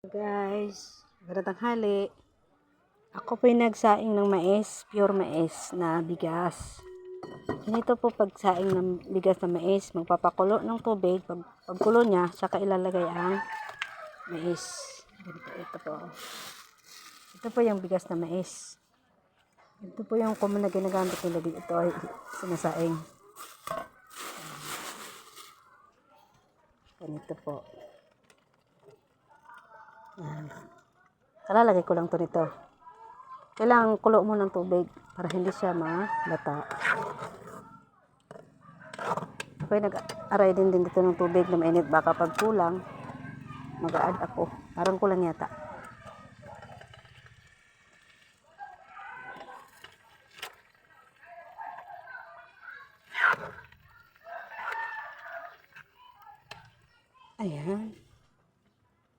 Guys, magandang tanghali. Ako po yung nagsaing ng mais, pure mais na bigas. Ganito po pagsaing ng bigas na mais, magpapakulo ng tubig, pagkulo niya, saka ilalagay ang mais. Ganito, ito po. Ito po yung bigas na mais. Ito po yung common na ginagamit nila dito. Ito ay sinasaing. Ganito po. Yan. Kalalagay ko lang to nito. Kailangan kulo mo ng tubig para hindi siya malata. Ako ay nag-aray din dito ng tubig na mainit. Baka pag kulang, mag-a-add ako. Parang kulang yata.